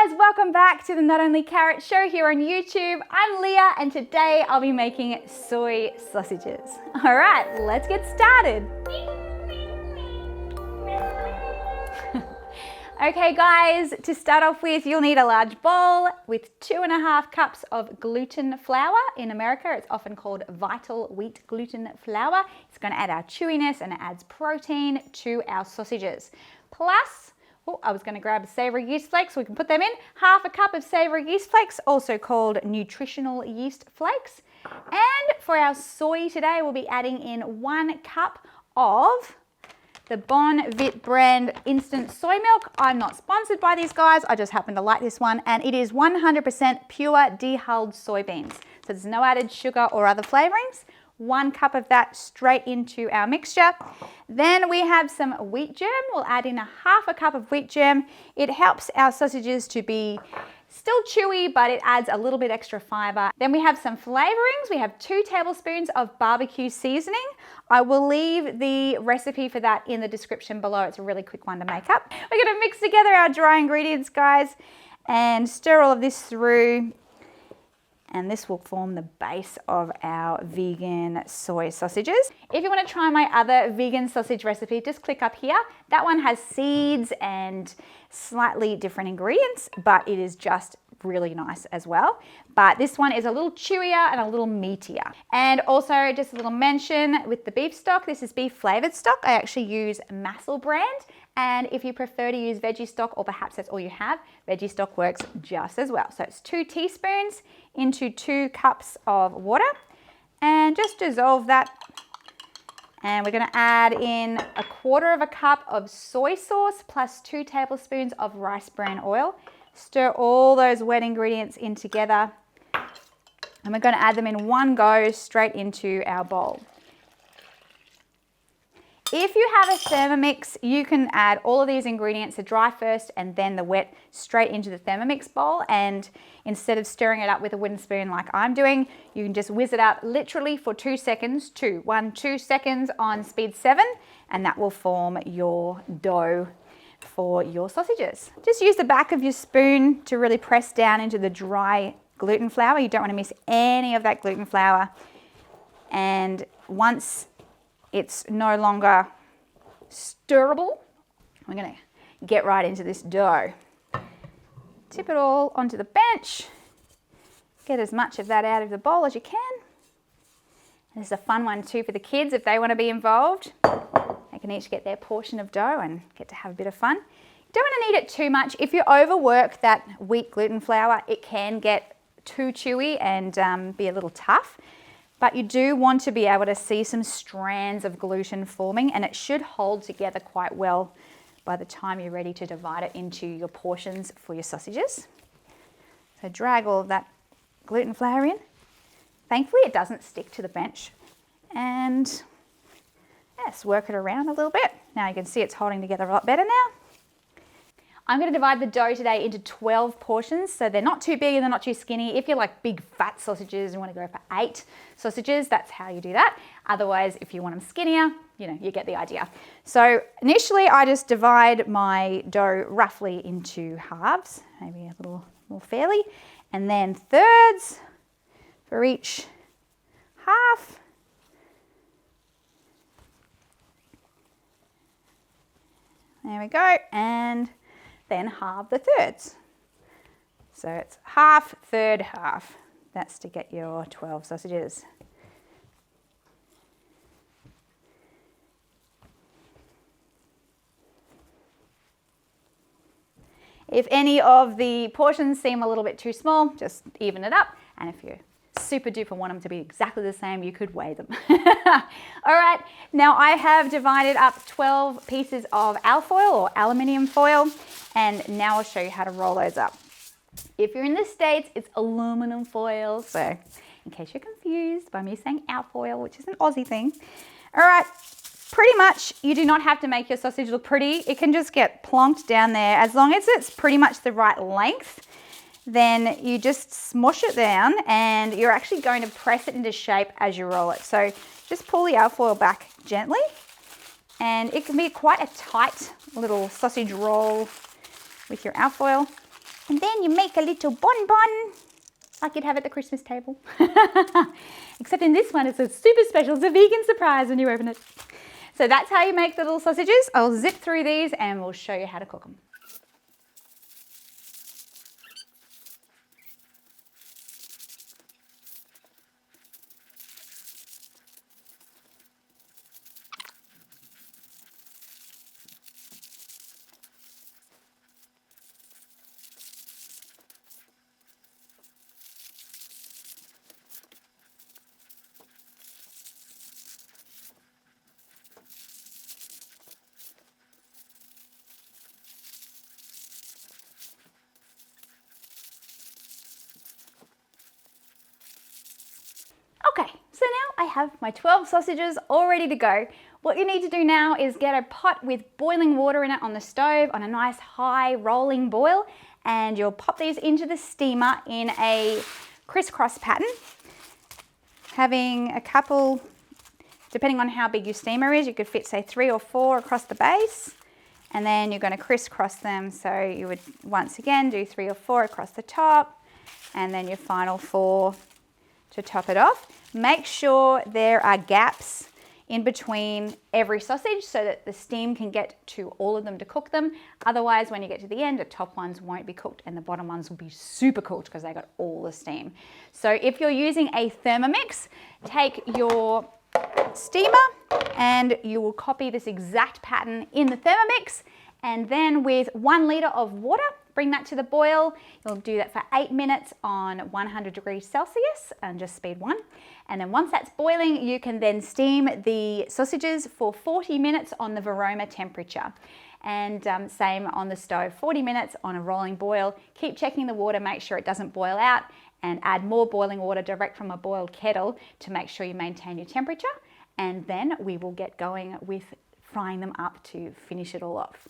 guys, welcome back to the Not Only Carrot Show here on YouTube. I'm Leah and today I'll be making soy sausages. All right, let's get started. Okay guys, to start off with, you'll need a large bowl with 2.5 cups of gluten flour. In America, it's often called vital wheat gluten flour. It's going to add our chewiness and it adds protein to our sausages. Plus, I was going to grab savory yeast flakes so we can put them in. 1/2 cup of savory yeast flakes, also called nutritional yeast flakes. And for our soy today, we'll be adding in 1 cup of the Bon Vit brand instant soy milk. I'm not sponsored by these guys, I just happen to like this one, and it is 100% pure dehulled soybeans. So there's no added sugar or other flavorings. 1 cup of that straight into our mixture. Then we have some wheat germ. We'll add in 1/2 cup of wheat germ. It helps our sausages to be still chewy, but it adds a little bit extra fiber. Then we have some flavorings. We have 2 tablespoons of barbecue seasoning. I will leave the recipe for that in the description below. It's a really quick one to make up. We're gonna mix together our dry ingredients, guys, and stir all of this through. And this will form the base of our vegan soy sausages. If you want to try my other vegan sausage recipe, just click up here. That one has seeds and slightly different ingredients, but it is just really nice as well. But this one is a little chewier and a little meatier. And also just a little mention with the beef stock, this is beef flavored stock. I actually use Massel brand. And if you prefer to use veggie stock, or perhaps that's all you have, veggie stock works just as well. So it's 2 teaspoons into 2 cups of water, and just dissolve that. And we're gonna add in 1/4 cup of soy sauce plus 2 tablespoons of rice bran oil. Stir all those wet ingredients in together. And we're gonna add them in one go straight into our bowl. If you have a Thermomix, you can add all of these ingredients, the dry first and then the wet, straight into the Thermomix bowl. And instead of stirring it up with a wooden spoon like I'm doing, you can just whiz it up literally for 2 seconds, 2 seconds on speed 7, and that will form your dough for your sausages. Just use the back of your spoon to really press down into the dry gluten flour. You don't want to miss any of that gluten flour. And once it's no longer stirrable, we're gonna get right into this dough. Tip it all onto the bench. Get as much of that out of the bowl as you can. And this is a fun one too for the kids if they want to be involved. They can each get their portion of dough and get to have a bit of fun. You don't want to knead it too much. If you overwork that wheat gluten flour, it can get too chewy and be a little tough. But you do want to be able to see some strands of gluten forming, and it should hold together quite well by the time you're ready to divide it into your portions for your sausages. So drag all of that gluten flour in. Thankfully it doesn't stick to the bench. And yes, work it around a little bit. Now you can see it's holding together a lot better now. I'm going to divide the dough today into 12 portions, so they're not too big and they're not too skinny. If you like big fat sausages and want to go for 8 sausages, that's how you do that. Otherwise, if you want them skinnier, you get the idea. So initially I just divide my dough roughly into halves, maybe a little more fairly, and then thirds for each half. There we go, and then halve the thirds. So it's half, third, half. That's to get your 12 sausages. If any of the portions seem a little bit too small, just even it up. And if you super duper want them to be exactly the same, you could weigh them. All right, now I have divided up 12 pieces of alfoil or aluminium foil, and now I'll show you how to roll those up. If you're in the States, it's aluminum foil, so in case you're confused by me saying alfoil, which is an Aussie thing. All right, pretty much you do not have to make your sausage look pretty. It can just get plonked down there. As long as it's pretty much the right length, then you just smush it down and you're actually going to press it into shape as you roll it. So just pull the alfoil back gently, and it can be quite a tight little sausage roll with your alfoil. And then you make a little bonbon, like you'd have at the Christmas table. Except in this one, it's a super special, it's a vegan surprise when you open it. So that's how you make the little sausages. I'll zip through these and we'll show you how to cook them. Okay, so now I have my 12 sausages all ready to go. What you need to do now is get a pot with boiling water in it on the stove on a nice high rolling boil, and you'll pop these into the steamer in a crisscross pattern. Having a couple, depending on how big your steamer is, you could fit say 3 or 4 across the base, and then you're going to crisscross them. So you would once again do 3 or 4 across the top, and then your final 4 to top it off. Make sure there are gaps in between every sausage so that the steam can get to all of them to cook them. Otherwise, when you get to the end, the top ones won't be cooked and the bottom ones will be super cooked because they got all the steam. So if you're using a Thermomix, take your steamer and you will copy this exact pattern in the Thermomix, and then with 1 litre of water, bring that to the boil. You'll do that for 8 minutes on 100 degrees Celsius and just speed 1. And then once that's boiling, you can then steam the sausages for 40 minutes on the Varoma temperature. And same on the stove, 40 minutes on a rolling boil. Keep checking the water, make sure it doesn't boil out, and add more boiling water direct from a boiled kettle to make sure you maintain your temperature. And then we will get going with frying them up to finish it all off.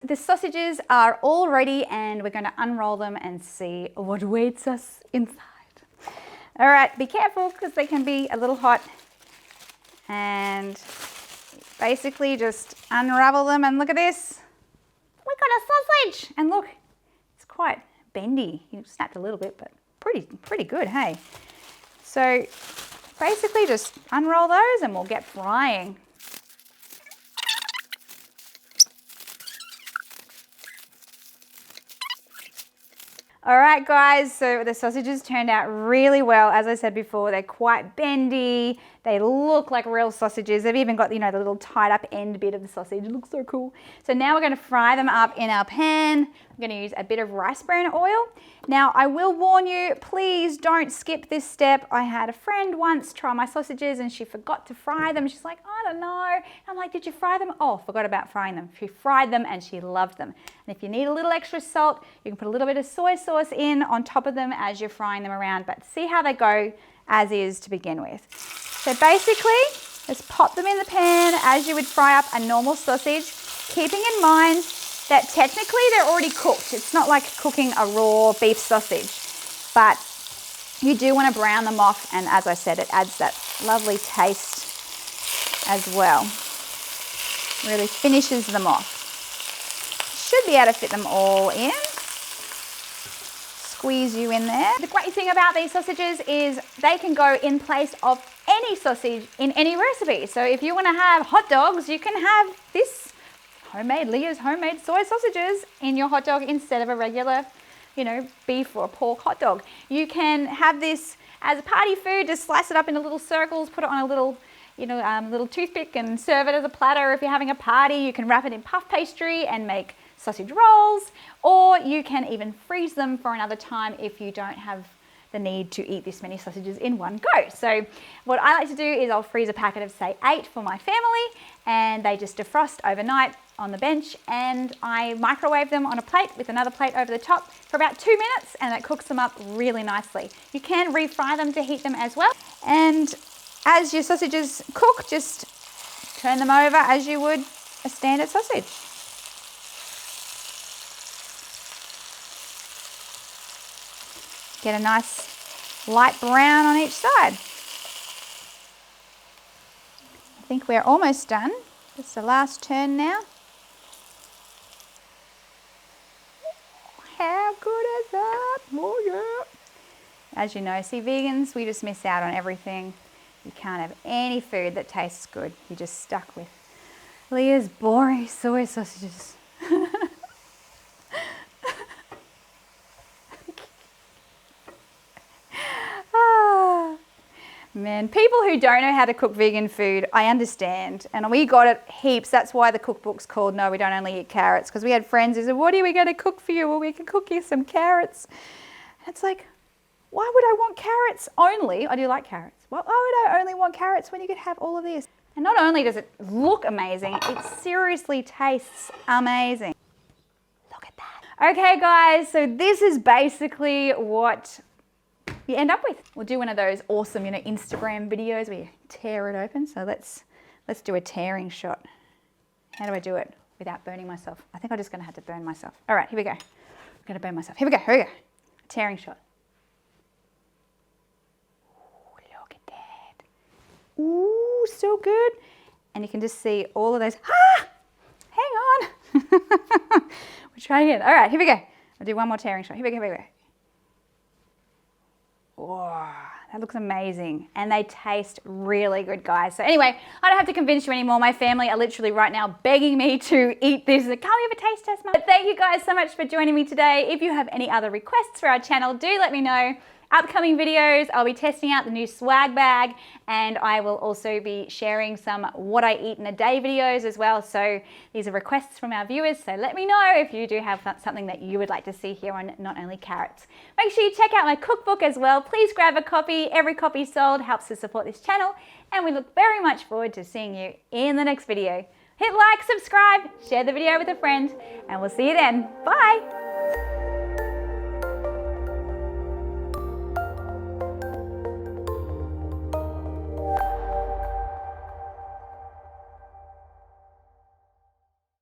The sausages are all ready and we're going to unroll them and see what awaits us inside. All right, be careful because they can be a little hot, and basically just unravel them, and look at this. We got a sausage, and look, it's quite bendy. You snapped a little bit, but pretty good, hey? So basically just unroll those and we'll get frying. All right, guys, so the sausages turned out really well. As I said before, they're quite bendy. They look like real sausages. They've even got, you know, the little tied up end bit of the sausage. It looks so cool. So now we're going to fry them up in our pan. I'm going to use a bit of rice bran oil. Now, I will warn you, please don't skip this step. I had a friend once try my sausages and she forgot to fry them. She's like, I don't know. And I'm like, did you fry them? Oh, forgot about frying them. She fried them and she loved them. And if you need a little extra salt, you can put a little bit of soy sauce in on top of them as you're frying them around. But see how they go as is to begin with. So basically, just pop them in the pan as you would fry up a normal sausage, keeping in mind that technically they're already cooked. It's not like cooking a raw beef sausage, but you do want to brown them off, and as I said, it adds that lovely taste as well. Really finishes them off. Should be able to fit them all in. Squeeze you in there. The great thing about these sausages is they can go in place of any sausage in any recipe. So if you want to have hot dogs, you can have this Leah's homemade soy sausages in your hot dog instead of a regular, you know, beef or pork hot dog. You can have this as a party food, just slice it up into little circles, put it on a little, you know, little toothpick and serve it as a platter. If you're having a party, you can wrap it in puff pastry and make sausage rolls, or you can even freeze them for another time if you don't have the need to eat this many sausages in one go. So what I like to do is I'll freeze a packet of say 8 for my family, and they just defrost overnight on the bench, and I microwave them on a plate with another plate over the top for about 2 minutes, and that cooks them up really nicely. You can refry them to heat them as well, and as your sausages cook, just turn them over as you would a standard sausage. Get a nice light brown on each side. I think we're almost done. Just the last turn now. How good is that? Oh yeah. As you know, see, vegans, we just miss out on everything. You can't have any food that tastes good. You're just stuck with Leah's boring soy sausages. Man, people who don't know how to cook vegan food, I understand. And we got it heaps. That's why the cookbook's called No, We Don't Only Eat Carrots. Because we had friends who said, what are we going to cook for you? Well, we can cook you some carrots. And it's like, why would I want carrots only? I do like carrots. Why would I only want carrots when you could have all of this? And not only does it look amazing, it seriously tastes amazing. Look at that. Okay, guys, so this is basically what you end up with. We'll do one of those awesome, Instagram videos where you tear it open. So let's do a tearing shot. How do I do it without burning myself? I think I'm just gonna have to burn myself. All right, here we go. I'm gonna burn myself. Here we go. Tearing shot. Ooh, look at that. Ooh, so good. And you can just see all of those. Hang on. We'll try again. All right, here we go. I'll do one more tearing shot. Here we go. Whoa, that looks amazing. And they taste really good, guys. So anyway, I don't have to convince you anymore. My family are literally right now begging me to eat this. Can't we have a taste test, Mum? But thank you guys so much for joining me today. If you have any other requests for our channel, do let me know. Upcoming videos, I'll be testing out the new swag bag, and I will also be sharing some what I eat in a day videos as well. So these are requests from our viewers, so let me know if you do have something that you would like to see here on Not Only Carrots. Make sure you check out my cookbook as well. Please grab a copy. Every copy sold helps to support this channel, and we look very much forward to seeing you in the next video. Hit like, subscribe, share the video with a friend, and we'll see you then. Bye.